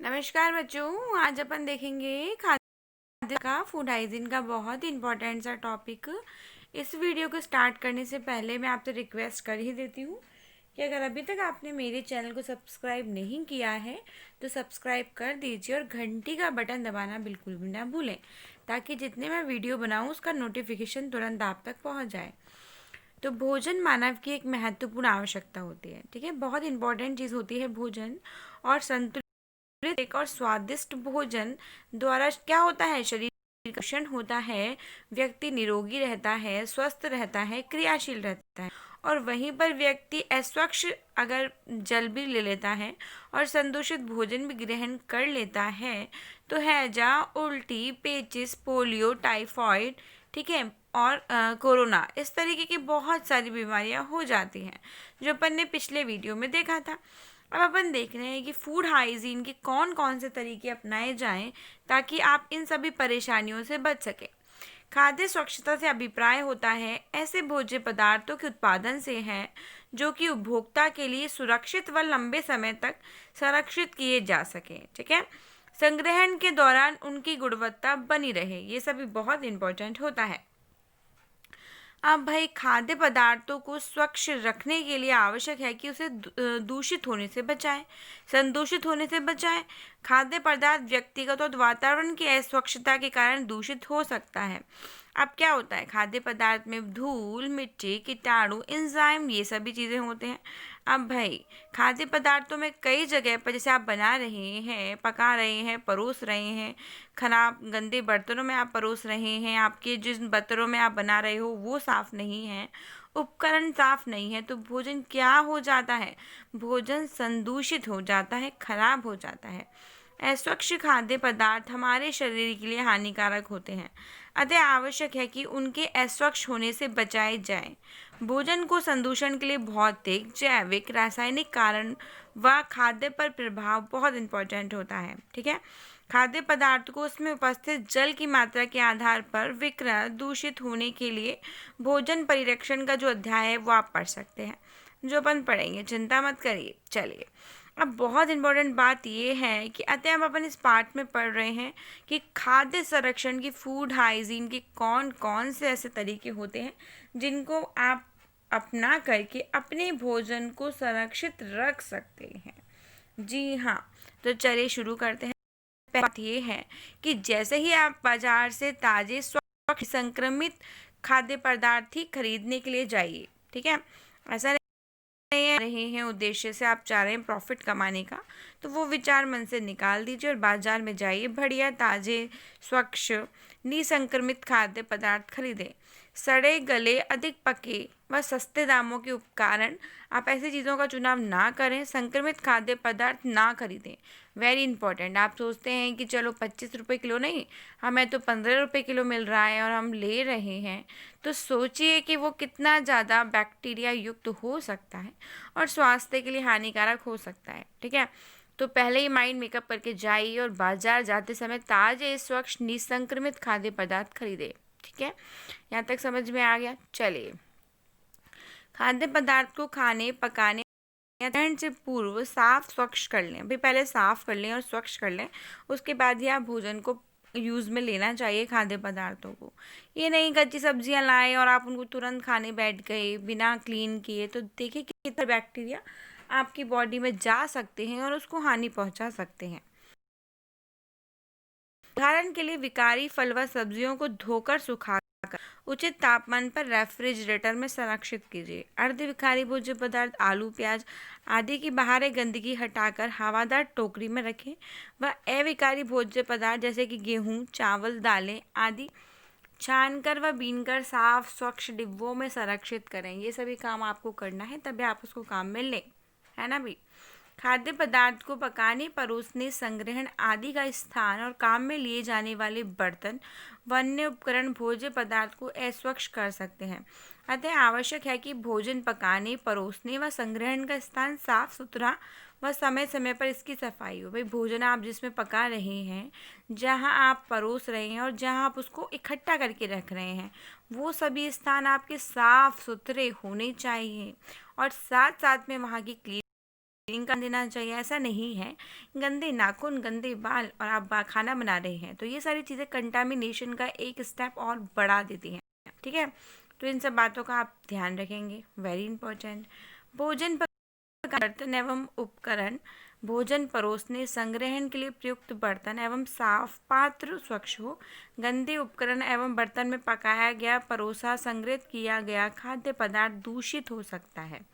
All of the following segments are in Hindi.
नमस्कार बच्चों, आज अपन देखेंगे खाद्य का फूड हाइजीन का बहुत इंपॉर्टेंट सा टॉपिक। इस वीडियो को स्टार्ट करने से पहले मैं आपसे रिक्वेस्ट कर ही देती हूँ कि अगर अभी तक आपने मेरे चैनल को सब्सक्राइब नहीं किया है तो सब्सक्राइब कर दीजिए और घंटी का बटन दबाना बिल्कुल भी ना भूलें, ताकि जितने मैं वीडियो बनाऊँ उसका नोटिफिकेशन तुरंत आप तक पहुँच जाए। तो भोजन मानव की एक महत्वपूर्ण आवश्यकता होती है, ठीक है। बहुत इंपॉर्टेंट चीज़ होती है भोजन। और संतुलित एक और स्वादिष्ट भोजन द्वारा क्या होता है, शरीर का पोषण होता है, व्यक्ति निरोगी रहता है, स्वस्थ रहता है, क्रियाशील रहता है। और वहीं पर व्यक्ति अस्वच्छ अगर जल भी ले लेता है और संदूषित भोजन भी ग्रहण कर लेता है तो हैजा, उल्टी, पेचिस, पोलियो, टाइफाइड, ठीक है, और कोरोना, इस तरीके की बहुत सारी बीमारियां हो जाती हैं, जो अपन ने पिछले वीडियो में देखा था। अब अपन देख रहे हैं कि फूड हाइजीन के कौन कौन से तरीके अपनाए जाएं ताकि आप इन सभी परेशानियों से बच सकें। खाद्य स्वच्छता से अभिप्राय होता है ऐसे भोज्य पदार्थों के उत्पादन से है जो कि उपभोक्ता के लिए सुरक्षित व लंबे समय तक संरक्षित किए जा सके, ठीक है। संग्रहण के दौरान उनकी गुणवत्ता बनी रहे, ये सभी बहुत इंपॉर्टेंट होता है। अब भाई, खाद्य पदार्थों को स्वच्छ रखने के लिए आवश्यक है कि उसे दूषित होने से बचाएं, संदूषित होने से बचाएं। खाद्य पदार्थ व्यक्तिगत और वातावरण की अस्वच्छता के कारण दूषित हो सकता है। अब क्या होता है, खाद्य पदार्थ में धूल, मिट्टी, कीटाणु, एंजाइम, ये सभी चीज़ें होते हैं। अब भाई, खाद्य पदार्थों में कई जगह पर जैसे आप बना रहे हैं, पका रहे हैं, परोस रहे हैं, खराब गंदे बर्तनों में आप परोस रहे हैं, आपके जिन बर्तनों में आप बना रहे हो वो साफ़ नहीं है, उपकरण साफ नहीं है, तो भोजन क्या हो जाता है, भोजन संदूषित हो जाता है, खराब हो जाता है। अस्वच्छ खाद्य पदार्थ हमारे शरीर के लिए हानिकारक होते हैं, अतः आवश्यक है कि उनके अस्वच्छ होने से बचाए जाए। भोजन को संदूषण के लिए भौतिक, जैविक, रासायनिक कारण व खाद्य पर प्रभाव बहुत इंपॉर्टेंट होता है, ठीक है। खाद्य पदार्थ को उसमें उपस्थित जल की मात्रा के आधार पर विकृत, दूषित होने के लिए भोजन परिरक्षण का जो अध्याय है वो आप पढ़ सकते हैं, जो अपन पढ़ेंगे, चिंता मत करिए। चलिए, अब बहुत इंपॉर्टेंट बात ये है कि अतः हम अपन इस पार्ट में पढ़ रहे हैं कि खाद्य संरक्षण की, फूड हाइजीन के कौन कौन से ऐसे तरीके होते हैं जिनको आप अपना करके अपने भोजन को संरक्षित रख सकते हैं। जी हाँ, तो चलिए शुरू करते हैं। बात ये है कि जैसे ही आप बाजार से ताजे स्वच्छ संक्रमित खाद्य पदार्थ ही खरीदने के लिए जाइए, ठीक है। ऐसा नहीं है रहे हैं उद्देश्य से आप चाह रहे हैं प्रॉफिट कमाने का, तो वो विचार मन से निकाल दीजिए और बाजार में जाइए, बढ़िया ताजे स्वच्छ निसंक्रमित खाद्य पदार्थ खरीदें। सड़े गले, अधिक पके व सस्ते दामों के कारण आप ऐसी चीज़ों का चुनाव ना करें, संक्रमित खाद्य पदार्थ ना खरीदें। Very important. आप सोचते हैं कि चलो 25 रुपये किलो नहीं, हमें तो 15 रुपये किलो मिल रहा है और हम ले रहे हैं, तो सोचिए कि वो कितना ज़्यादा बैक्टीरिया युक्त हो सकता है और स्वास्थ्य के लिए हानिकारक हो सकता है, ठीक है। तो पहले ही माइंड मेकअप करके जाइए और बाजार जाते समय ताजे, स्वच्छ, निसंक्रमित खाद्य पदार्थ खरीदे, ठीक है। यहाँ तक समझ में आ गया। चलिए, खाद्य पदार्थ को खाने, पकाने या ग्रहण से पूर्व साफ स्वच्छ कर लें। भाई, पहले साफ कर लें और स्वच्छ कर लें, उसके बाद ही आप भोजन को यूज़ में लेना चाहिए, खाद्य पदार्थों को। ये नहीं कच्ची सब्जियां लाए और आप उनको तुरंत खाने बैठ गए बिना क्लीन किए, तो देखिए कितने बैक्टीरिया आपकी बॉडी में जा सकते हैं और उसको हानि पहुंचा सकते हैं। उदाहरण के लिए, विकारी फल व सब्जियों को धोकर सुखाकर उचित तापमान पर रेफ्रिजरेटर में संरक्षित कीजिए। अर्धविकारी भोज्य पदार्थ, आलू, प्याज आदि की बाहरी गंदगी हटाकर हवादार टोकरी में रखें व अविकारी भोज्य पदार्थ जैसे कि गेहूं, चावल, दालें आदि छानकर व बीनकर साफ स्वच्छ डिब्बों में संरक्षित करें। ये सभी काम आपको करना है, तभी आप उसको काम में लें, है ना भाई। खाद्य पदार्थ को पकाने, परोसने, संग्रहण आदि का स्थान और काम में लिए जाने वाले बर्तन व अन्य उपकरण भोज्य पदार्थ को अस्वच्छ कर सकते हैं, अतः आवश्यक है कि भोजन पकाने, परोसने व संग्रहण का स्थान साफ सुथरा व समय समय पर इसकी सफाई हो। भाई, भोजन आप जिसमें पका रहे हैं, जहां आप परोस रहे हैं और जहां आप उसको इकट्ठा करके रख रहे हैं, वो सभी स्थान आपके साफ सुथरे होने चाहिए और साथ साथ में वहाँ की क्लीनिंग कर देना चाहिए, ऐसा नहीं है। गंदे नाखून, गंदे बाल और आप खाना बना रहे हैं तो ये सारी चीज़ें कंटामिनेशन का एक स्टेप और बढ़ा देती हैं। ठीक है, तो इन सब बातों का आप ध्यान रखेंगे, वेरी इंपॉर्टेंट। भोजन बर्तन एवं उपकरण, भोजन परोसने संग्रहण के लिए प्रयुक्त बर्तन एवं साफ पात्र स्वच्छ हो। गंदे उपकरण एवं बर्तन में पकाया गया, परोसा, संग्रहित किया गया खाद्य पदार्थ दूषित हो सकता है।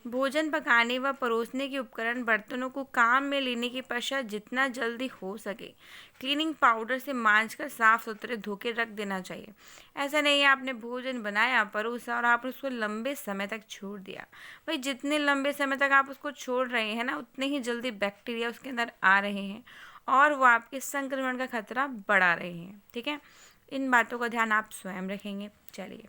भोजन पकाने व परोसने के उपकरण बर्तनों को काम में लेने के पश्चात जितना जल्दी हो सके क्लीनिंग पाउडर से मांजकर साफ सुथरे धो के रख देना चाहिए। ऐसा नहीं है आपने भोजन बनाया, परोसा और आपने उसको लंबे समय तक छोड़ दिया। भाई जितने लंबे समय तक आप उसको छोड़ रहे हैं ना, उतने ही जल्दी बैक्टीरिया उसके अंदर आ रहे हैं और वो आपके संक्रमण का खतरा बढ़ा रहे हैं। ठीक है, इन बातों का ध्यान आप स्वयं रखेंगे। चलिए,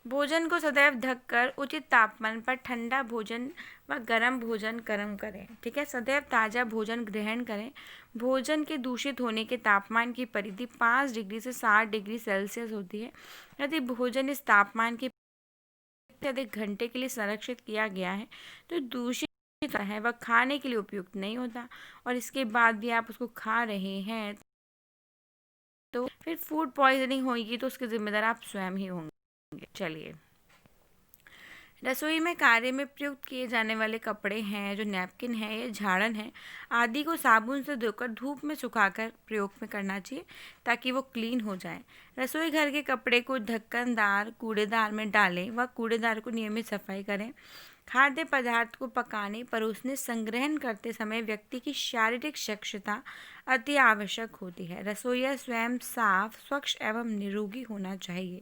भोजन को सदैव ढककर उचित तापमान पर ठंडा भोजन व गर्म भोजन गर्म करें। ठीक है, सदैव ताज़ा भोजन ग्रहण करें। भोजन के दूषित होने के तापमान की परिधि 5 डिग्री से 60 डिग्री सेल्सियस होती है। यदि भोजन इस तापमान के अधिक घंटे के लिए संरक्षित किया गया है तो दूषित है, वह खाने के लिए उपयुक्त नहीं होता और इसके बाद भी आप उसको खा रहे हैं तो फिर फूड पॉइजनिंग होगी तो उसके जिम्मेदार आप स्वयं ही होंगे। चलिए, रसोई में कार्य में प्रयुक्त किए जाने वाले कपड़े हैं, जो नैपकिन है या झाड़न है आदि को साबुन से धोकर धूप में सुखाकर प्रयोग में करना चाहिए ताकि वो क्लीन हो जाए। रसोई घर के कपड़े को ढक्कनदार कूड़ेदार में डालें व कूड़ेदार को नियमित सफाई करें। खाद्य पदार्थ को पकाने, परोसने, संग्रहण करते समय व्यक्ति की शारीरिक दक्षता अति आवश्यक होती है। रसोईया स्वयं साफ, स्वच्छ एवं निरोगी होना चाहिए,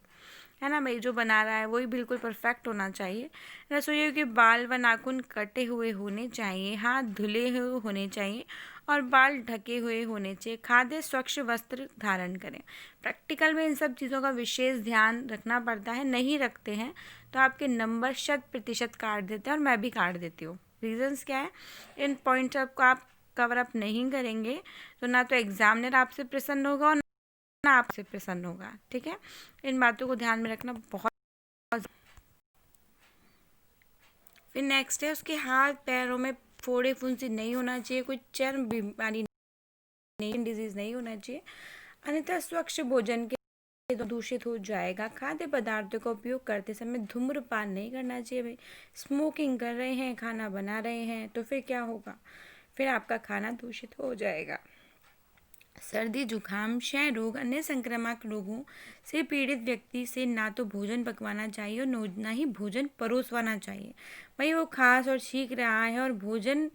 है ना भाई। जो बना रहा है वही बिल्कुल परफेक्ट होना चाहिए। रसोइयों के बाल व नाखून कटे हुए होने चाहिए, हाथ धुले हुए होने चाहिए और बाल ढके हुए होने चाहिए। खाद्य स्वच्छ वस्त्र धारण करें। प्रैक्टिकल में इन सब चीज़ों का विशेष ध्यान रखना पड़ता है, नहीं रखते हैं तो आपके नंबर 100% काट देते हैं और मैं भी काट देती हूँ। रीजंस क्या है, इन पॉइंट्स आपको आप कवर अप नहीं करेंगे तो ना तो एग्जामिनर आपसे प्रसन्न होगा और ना आपसे प्रसन्न होगा। ठीक है, इन बातों को ध्यान में रखना बहुत। फिर नेक्स्ट है, उसके हाथ पैरों में फोड़े फुंसी नहीं होना चाहिए, कोई चर्म बीमारी नहीं, डिजीज नहीं होना चाहिए, अन्यथा स्वच्छ भोजन के दूषित हो जाएगा। खाद्य पदार्थों का उपयोग करते समय धूम्रपान नहीं करना चाहिए। भाई स्मोकिंग कर रहे हैं, खाना बना रहे हैं तो फिर क्या होगा, फिर आपका खाना दूषित हो जाएगा। सर्दी, जुखाम, क्षय रोग, अन्य संक्रामक रोगों से पीड़ित व्यक्ति से ना तो भोजन पकवाना चाहिए और ना ही भोजन परोसवाना चाहिए। भाई वो खांस और छींक रहा है और भोजन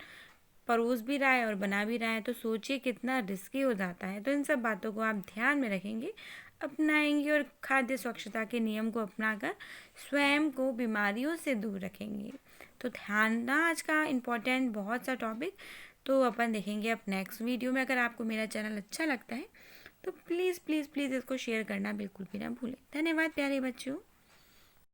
परोस भी रहा है और बना भी रहा है तो सोचिए कितना रिस्की हो जाता है। तो इन सब बातों को आप ध्यान में रखेंगे, अपनाएंगे और खाद्य स्वच्छता के नियम को अपनाकर स्वयं को बीमारियों से दूर रखेंगे। तो ध्यान ना आज का इम्पोर्टेंट बहुत सा टॉपिक तो अपन देखेंगे अब नेक्स्ट वीडियो में। अगर आपको मेरा चैनल अच्छा लगता है तो प्लीज़ प्लीज़ प्लीज़ इसको शेयर करना बिल्कुल भी ना भूलें। धन्यवाद प्यारे बच्चों।